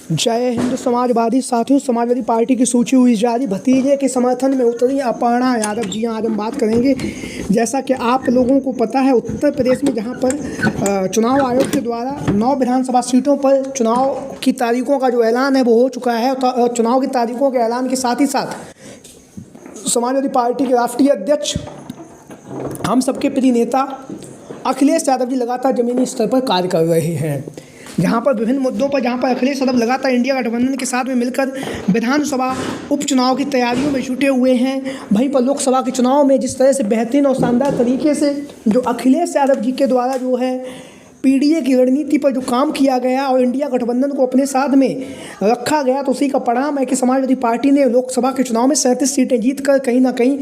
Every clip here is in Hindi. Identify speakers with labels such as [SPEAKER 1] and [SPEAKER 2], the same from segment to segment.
[SPEAKER 1] जय हिंद समाजवादी साथियों। समाजवादी पार्टी की सूची हुई जारी, भतीजे के समर्थन में उतरी अपर्णा यादव जी। आज हम बात करेंगे, जैसा कि आप लोगों को पता है, उत्तर प्रदेश में जहां पर चुनाव आयोग के द्वारा 9 विधानसभा सीटों पर चुनाव की तारीखों का जो ऐलान है वो हो चुका है। तो चुनाव की तारीखों के ऐलान के साथ ही साथ समाजवादी पार्टी के राष्ट्रीय अध्यक्ष, हम सबके प्रिय नेता अखिलेश यादव जी लगातार जमीनी स्तर पर कार्य कर रहे हैं। जहां पर विभिन्न मुद्दों पर अखिलेश यादव लगातार इंडिया गठबंधन के साथ में मिलकर विधानसभा उपचुनाव की तैयारियों में जुटे हुए हैं। वहीं पर लोकसभा के चुनाव में जिस तरह से बेहतरीन और शानदार तरीके से जो अखिलेश यादव जी के द्वारा जो है पीडीए की रणनीति पर जो काम किया गया और इंडिया गठबंधन को अपने साथ में रखा गया, तो उसी का परिणाम है कि समाजवादी पार्टी ने लोकसभा के चुनाव में 37 सीटें जीतकर कहीं ना कहीं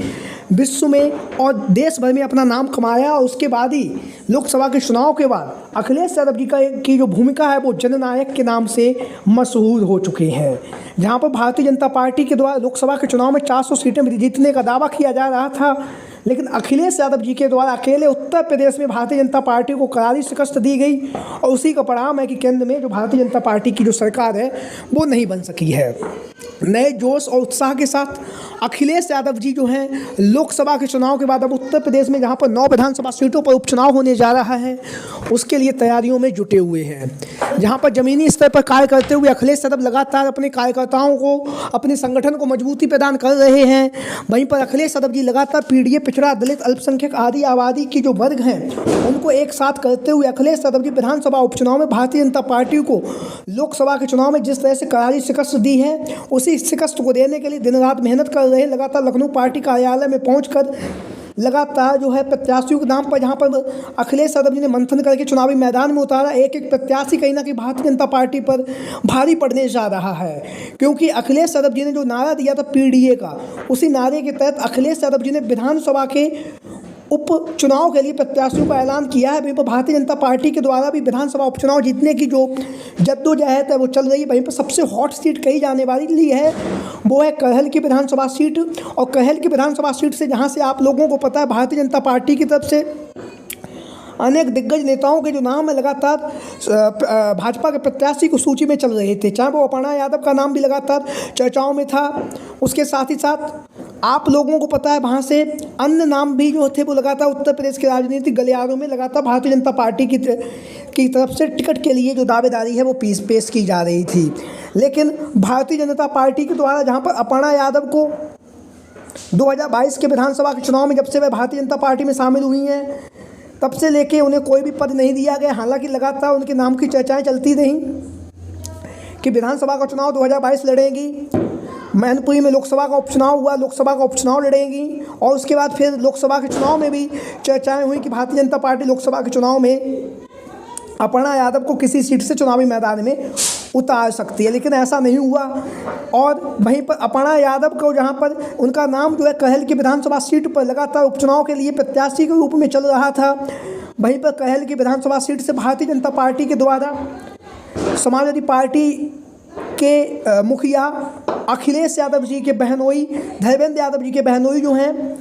[SPEAKER 1] विश्व में और देश भर में अपना नाम कमाया। और उसके बाद ही लोकसभा के चुनाव के बाद अखिलेश यादव जी की जो भूमिका है वो जननायक के नाम से मशहूर हो चुके हैं। जहाँ पर भारतीय जनता पार्टी के द्वारा लोकसभा के चुनाव में 400 सीटें जीतने का दावा किया जा रहा था, लेकिन अखिलेश यादव जी के द्वारा अकेले उत्तर प्रदेश में भारतीय जनता पार्टी को करारी शिकस्त दी गई। और उसी का परिणाम है कि केंद्र में जो भारतीय जनता पार्टी की जो सरकार है वो नहीं बन सकी है। नए जोश और उत्साह के साथ अखिलेश यादव जी जो हैं लोकसभा के चुनाव के बाद अब उत्तर प्रदेश में जहां पर 9 विधानसभा सीटों पर उपचुनाव होने जा रहा है, उसके लिए तैयारियों में जुटे हुए हैं। जहां पर जमीनी स्तर पर कार्य करते हुए अखिलेश यादव लगातार अपने कार्यकर्ताओं को, अपने संगठन को मजबूती प्रदान कर रहे हैं। वहीं पर अखिलेश यादव जी लगातार पीडीए, पिछड़ा, दलित, अल्पसंख्यक आदि आबादी की जो वर्ग हैं उनको एक साथ करते हुए अखिलेश यादव जी विधानसभा उपचुनाव में भारतीय जनता पार्टी को लोकसभा के चुनाव में जिस तरह से करारी शिकस्त दी है, उसी शिकस्त को देने के लिए दिन रात मेहनत कर रहे हैं। लगातार लखनऊ पार्टी कार्यालय में पहुंचकर लगातार जो है प्रत्याशियों के नाम पर, जहां पर अखिलेश यादव जी ने मंथन करके चुनावी मैदान में उतारा, एक एक प्रत्याशी कहीं ना कहीं भारतीय जनता पार्टी पर भारी पड़ने जा रहा है। क्योंकि अखिलेश यादव जी ने जो नारा दिया था पीडीए का, उसी नारे के तहत अखिलेश यादव जी ने विधानसभा के उपचुनाव के लिए प्रत्याशियों का ऐलान किया है। वहीं पर भारतीय जनता पार्टी के द्वारा भी विधानसभा उपचुनाव जीतने की जो जद्दोजहद है वो चल रही है। वहीं पर सबसे हॉट सीट कही जाने वाली है वो है कहल की विधानसभा सीट। और कहल की विधानसभा सीट से, जहां से आप लोगों को पता है भारतीय जनता पार्टी की तरफ से अनेक दिग्गज नेताओं के जो नाम है लगातार भाजपा के प्रत्याशी को सूची में चल रहे थे, चाहे वो अपर्णा यादव का नाम भी लगातार चर्चाओं में था। उसके साथ ही साथ आप लोगों को पता है वहाँ से अन्य नाम भी जो थे वो लगातार उत्तर प्रदेश के राजनीतिक गलियारों में लगातार भारतीय जनता पार्टी की तरफ से टिकट के लिए जो दावेदारी है वो पेश की जा रही थी। लेकिन भारतीय जनता पार्टी के द्वारा जहाँ पर अपर्णा यादव को 2022 के विधानसभा के चुनाव में जब से वह भारतीय जनता पार्टी में शामिल हुई हैं, तब से लेके उन्हें कोई भी पद नहीं दिया गया। हालांकि लगातार उनके नाम की चर्चाएं चलती रहीं कि विधानसभा का चुनाव 2022 लड़ेंगी, मैनपुरी में लोकसभा का उपचुनाव हुआ, लोकसभा का उपचुनाव लड़ेंगी, और उसके बाद फिर लोकसभा के चुनाव में भी चर्चाएं हुई कि भारतीय जनता पार्टी लोकसभा के चुनाव में अपर्णा यादव को किसी सीट से चुनावी मैदान में उतार सकती है, लेकिन ऐसा नहीं हुआ। और वहीं पर अपर्णा यादव को, जहां पर उनका नाम जो है कहल की विधानसभा सीट पर लगातार उपचुनाव के लिए प्रत्याशी के रूप में चल रहा था, वहीं पर कहल की विधानसभा सीट से भारतीय जनता पार्टी के द्वारा समाजवादी पार्टी के मुखिया अखिलेश यादव जी के बहनोई, धर्मेंद्र यादव जी के बहनोई जो हैं,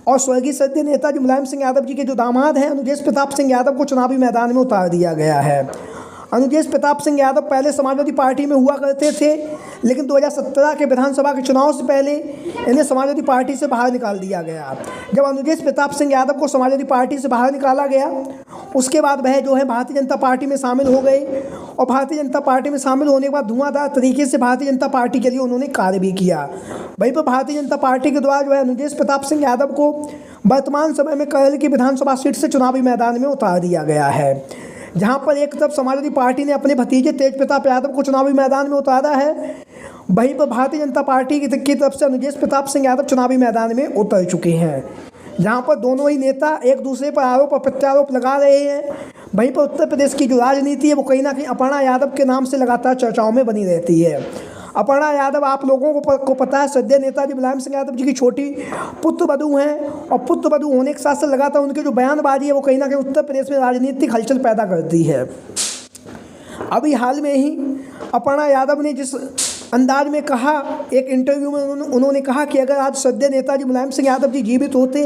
[SPEAKER 1] और स्वर्गीय सदस्य नेता जी मुलायम सिंह यादव जी के जो दामाद हैं अनुजेश प्रताप सिंह यादव को चुनावी मैदान में उतार दिया गया है। अनुजेश प्रताप सिंह यादव पहले समाजवादी पार्टी में हुआ करते थे, लेकिन 2017 के विधानसभा के चुनाव से पहले इन्हें समाजवादी पार्टी से बाहर निकाल दिया गया। जब अनुजेश प्रताप सिंह यादव को समाजवादी पार्टी से बाहर निकाला गया, उसके बाद वह जो है भारतीय जनता पार्टी में शामिल हो गए। और भारतीय जनता पार्टी में शामिल होने के बाद धुआंधार तरीके से भारतीय जनता पार्टी के लिए उन्होंने कार्य भी किया। वहीं पर भारतीय जनता पार्टी के द्वारा जो है अनुजेश प्रताप सिंह यादव को वर्तमान समय में कहल की विधानसभा सीट से चुनावी मैदान में उतार दिया गया है। जहां पर एक तरफ समाजवादी पार्टी ने अपने भतीजे तेज प्रताप यादव को चुनावी मैदान में उतारा है, वहीं पर भारतीय जनता पार्टी की तरफ से अनुजेश प्रताप सिंह यादव चुनावी मैदान में उतर चुके हैं। जहां पर दोनों ही नेता एक दूसरे पर आरोप और प्रत्यारोप लगा रहे हैं। वहीं पर उत्तर प्रदेश की जो राजनीति है वो कहीं ना कहीं अपर्णा यादव के नाम से लगातार चर्चाओं में बनी रहती है। अपर्णा यादव आप लोगों को पता है सद्य नेताजी मुलायम सिंह यादव जी की छोटी पुत्रवधू हैं, और पुत्रवधू होने के साथ साथ लगातार उनकी जो बयानबाजी है वो कहीं ना कहीं उत्तर प्रदेश में राजनीतिक हलचल पैदा करती है। अभी हाल में ही अपर्णा यादव ने जिस अंदाज में कहा, एक इंटरव्यू में उन्होंने कहा कि अगर आज सद्य नेताजी मुलायम सिंह यादव जी जीवित होते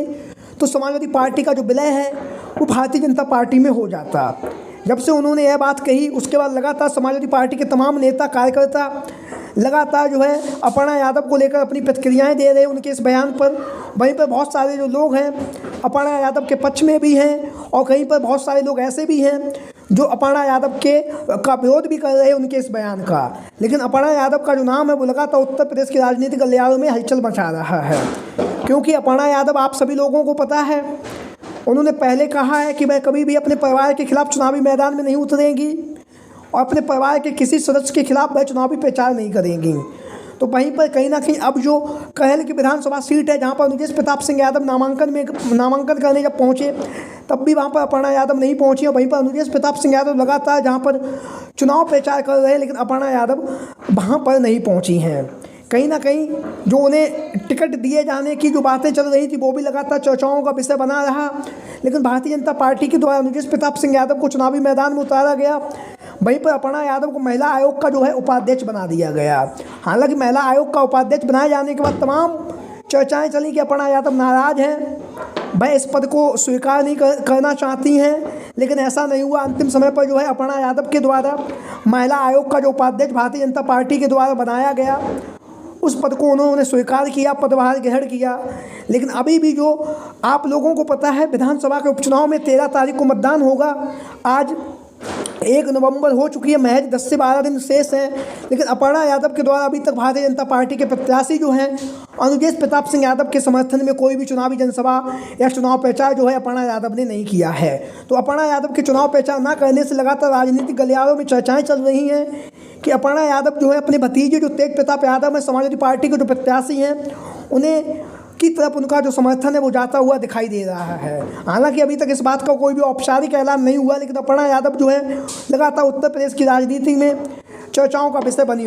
[SPEAKER 1] तो समाजवादी पार्टी का जो विलय है वो भारतीय जनता पार्टी में हो जाता। जब से उन्होंने यह बात कही उसके बाद लगातार समाजवादी पार्टी के तमाम नेता कार्यकर्ता लगातार जो है अपर्णा यादव को लेकर अपनी प्रतिक्रियाएं दे रहे हैं उनके इस बयान पर। वहीं पर बहुत सारे जो लोग हैं अपर्णा यादव के पक्ष में भी हैं और कहीं पर बहुत सारे लोग ऐसे भी हैं जो अपर्णा यादव का विरोध भी कर रहे हैं उनके इस बयान का। लेकिन अपर्णा यादव का जो नाम है वो लगातार उत्तर प्रदेश की राजनीतिक गलियारों में हलचल मचा रहा है, क्योंकि अपर्णा यादव आप सभी लोगों को पता है उन्होंने पहले कहा है कि मैं कभी भी अपने परिवार के खिलाफ चुनावी मैदान में नहीं उतरेंगी और अपने परिवार के किसी सदस्य के खिलाफ वह चुनावी प्रचार नहीं करेंगी। तो वहीं पर कहीं ना कहीं अब जो कहल की विधानसभा सीट है जहां पर अनुजेश प्रताप सिंह यादव नामांकन करने जब पहुंचे तब भी वहां पर अपर्णा यादव नहीं पहुंची और वहीं पर अनुजेश प्रताप सिंह यादव लगातार जहां पर चुनाव प्रचार कर रहे हैं लेकिन अपर्णा यादव वहां पर नहीं पहुंची हैं। कहीं ना कहीं जो उन्हें टिकट दिए जाने की जो बातें चल रही थी वो भी लगातार चर्चाओं का विषय बना रहा, लेकिन भारतीय जनता पार्टी के द्वारा अनुजेश प्रताप सिंह यादव को चुनावी मैदान में उतारा गया। वहीं पर अपर्णा यादव को महिला आयोग का जो है उपाध्यक्ष बना दिया गया। हालांकि महिला आयोग का उपाध्यक्ष बनाए जाने के बाद तमाम चर्चाएं चली कि अपर्णा यादव नाराज हैं, वह इस पद को स्वीकार नहीं करना चाहती हैं, लेकिन ऐसा नहीं हुआ। अंतिम समय पर जो है अपर्णा यादव के द्वारा महिला आयोग का जो उपाध्यक्ष भारतीय जनता पार्टी के द्वारा बनाया गया उस पद को उन्होंने स्वीकार किया, पदभार ग्रहण किया। लेकिन अभी भी जो आप लोगों को पता है विधानसभा के उपचुनाव में 13 तारीख को मतदान होगा। आज 1 नवंबर हो चुकी है, महज 10 से 12 दिन शेष हैं, लेकिन अपर्णा यादव के द्वारा अभी तक भारतीय जनता पार्टी के प्रत्याशी जो हैं अनुजेश प्रताप सिंह यादव के समर्थन में कोई भी चुनावी जनसभा या चुनाव प्रचार जो है अपर्णा यादव ने नहीं किया है। तो अपर्णा यादव के चुनाव प्रचार न करने से लगातार राजनीतिक गलियारों में चर्चाएं चल रही हैं कि अपर्णा यादव जो है अपने भतीजे जो तेज प्रताप यादव है समाजवादी पार्टी के जो प्रत्याशी हैं उन्हें की तरफ उनका जो समर्थन है वो जाता हुआ दिखाई दे रहा है। हालांकि अभी तक इस बात का कोई भी औपचारिक ऐलान नहीं हुआ, लेकिन अपर्णा यादव जो है लगातार उत्तर प्रदेश की राजनीति में चर्चाओं का विषय बनी